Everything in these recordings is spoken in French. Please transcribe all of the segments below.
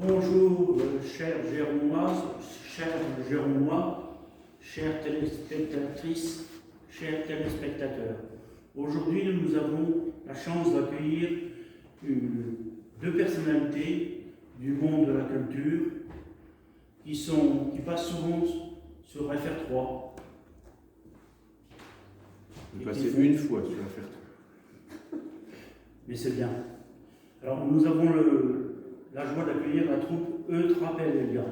Bonjour, chères Géromoises, chers Géromois, chères téléspectatrices, chers téléspectateurs. Aujourd'hui, nous avons la chance d'accueillir deux personnalités du monde de la culture qui passent souvent sur FR3. J'ai passé une fois sur FR3. Mais c'est bien. Alors, nous avons la joie d'accueillir la troupe Eutrapellia.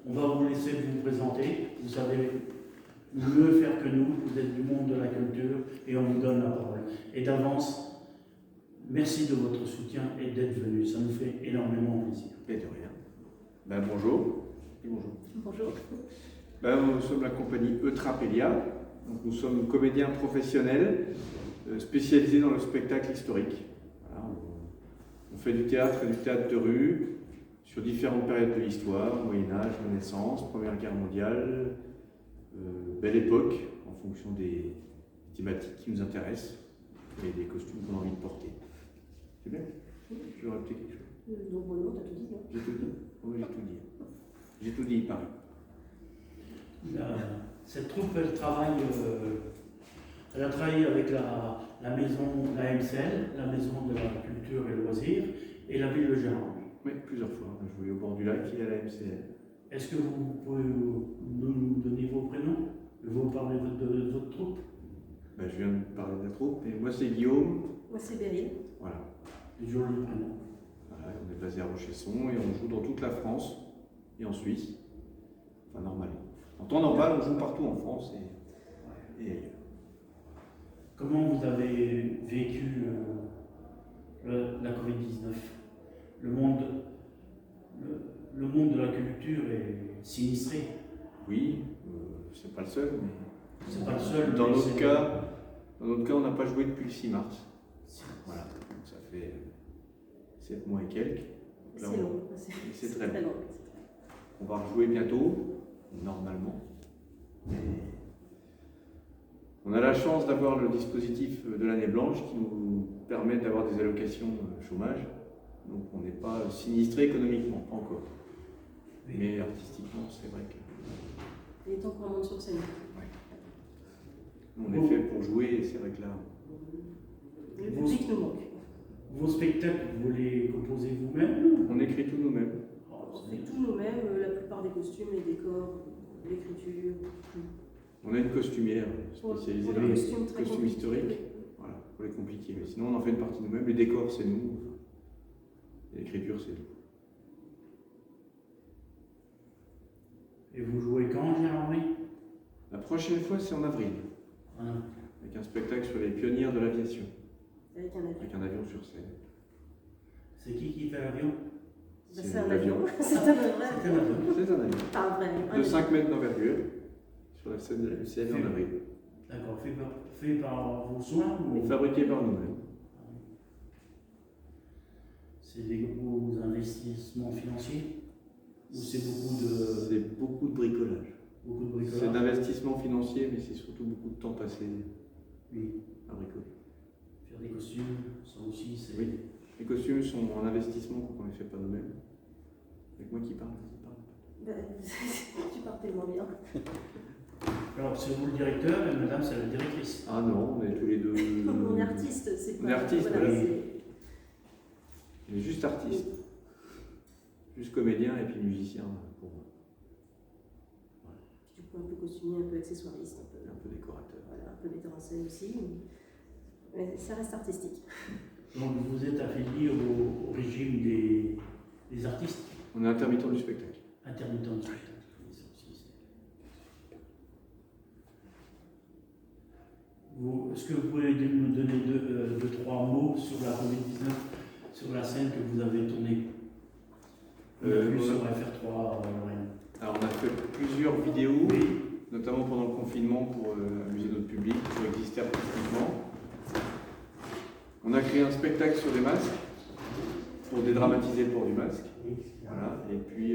On va vous laisser vous présenter. Vous savez mieux faire que nous. Vous êtes du monde de la culture et on vous donne la parole. Et d'avance, merci de votre soutien et d'être venu. Ça nous fait énormément plaisir. Et de rien. Bonjour. Et bonjour. Bonjour. Nous sommes la compagnie Eutrapellia. Donc, nous sommes comédiens professionnels spécialisés dans le spectacle historique. Voilà, on fait du théâtre et du théâtre de rue sur différentes périodes de l'histoire, Moyen-Âge, Renaissance, Première Guerre mondiale, Belle Époque, en fonction des thématiques qui nous intéressent et des costumes qu'on a envie de porter. C'est bien? Je vais rajouter quelque chose. Non, t'as tout dit, non? J'ai tout dit. Oui, j'ai tout dit. J'ai tout dit, Paris. Cette troupe, elle a travaillé avec la maison, la MCL, la maison de la culture et loisirs, et la ville de Gérardmer. Oui, plusieurs fois. Je voulais au bord du lac, il est à la MCL. Est-ce que vous pouvez nous donner vos prénoms? Vous parlez de votre troupe? Je viens de parler de la troupe, et moi c'est Guillaume. Moi c'est Beryl. Voilà. Du jour le prénom. Voilà. On est basé à Rochesson et on joue dans toute la France et en Suisse. Enfin, normalement. En temps normal, on joue partout en France et ailleurs. Comment vous avez vécu la Covid-19? Le monde de la culture est sinistré. Oui, c'est pas le seul, mais C'est pas le seul. dans notre cas, on n'a pas joué depuis le 6 mars. Voilà, donc ça fait 7 mois et quelques. C'est long. C'est très long. long. On va rejouer bientôt, normalement. Et on a la chance d'avoir le dispositif de l'année blanche qui nous permet d'avoir des allocations chômage. Donc on n'est pas sinistré économiquement, pas encore. Oui. Mais artistiquement, c'est vrai que... Il est temps qu'on monte sur scène. Ouais. On est fait pour jouer et c'est vrai que là... Le public nous manque. Vos spectacles, vous les composez vous-même? On écrit tout nous-mêmes. On fait tout nous-mêmes, la plupart des costumes, les décors, l'écriture, tout. On a une costumière spécialisée Pour dans les les costumes très costumes compliqués. historiques. Voilà, pour les compliqués. Mais sinon, on en fait une partie nous-mêmes. Les décors, c'est nous. Et l'écriture, c'est nous. Et vous jouez quand, Gérardmer? La prochaine fois, c'est en avril. Voilà. Avec un spectacle sur les pionnières de l'aviation. Avec un avion. Avec un avion sur scène. C'est qui fait l'avion? C'est un avion. C'est un C'est un vrai. avion. C'est un avion. Pas un vrai avion. De 5 mètres d'envergure. Sur la scène de la MCL en avril. D'accord, fait par vos soins ou... Fabriqué par nous-mêmes. C'est des gros investissements financiers? Ou c'est beaucoup C'est beaucoup de bricolage. de C'est bricolage? d'investissement financier, mais c'est surtout beaucoup de temps passé Oui. à bricoler. Faire des costumes, ça aussi, c'est... Oui. Les costumes sont en investissement quand on ne les fait pas nous-mêmes. Avec moi qui parle, vas-y, parle. Tu pars tellement bien. Alors, c'est vous le directeur et madame, c'est la directrice. Ah non, on est tous les deux. On est artiste, c'est pas... On est artiste, voilà, oui. c'est- On est juste artiste. Juste comédien et puis musicien pour moi. Puis du coup, un peu costumier, un peu accessoiriste, Un peu décorateur. voilà, un peu metteur en scène aussi. Mais ça reste artistique. Donc, vous êtes affilié au régime des artistes On est intermittent du spectacle. intermittents du spectacle. Ça aussi, est-ce que vous pouvez nous donner deux, trois mots sur la Covid-19, sur la scène que vous avez tournée? On a vu sur FR3 Lorraine. Alors on a fait plusieurs vidéos, Oui. notamment pendant le confinement pour amuser notre public, pour exister artistiquement. On a créé un spectacle sur des masques, pour dédramatiser le port du masque. Voilà. Et puis,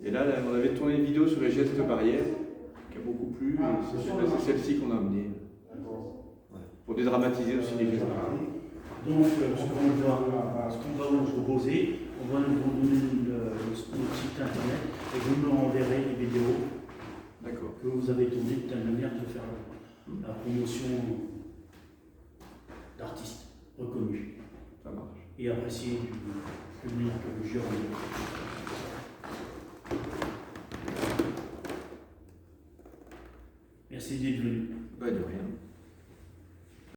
et là, on avait tourné une vidéo sur les gestes barrières, qui a beaucoup plu, et c'est celle-ci qu'on a amenée. Voilà. Pour dédramatiser aussi les gestes barrières. Donc, ce qu'on va vous proposer, On va vous donner notre site internet et vous nous renverrez les vidéos D'accord. que vous avez tournées de telle manière de faire la promotion d'artistes reconnus Ça marche. et appréciés du public Gironde. Merci d'être venu. Bah, de rien.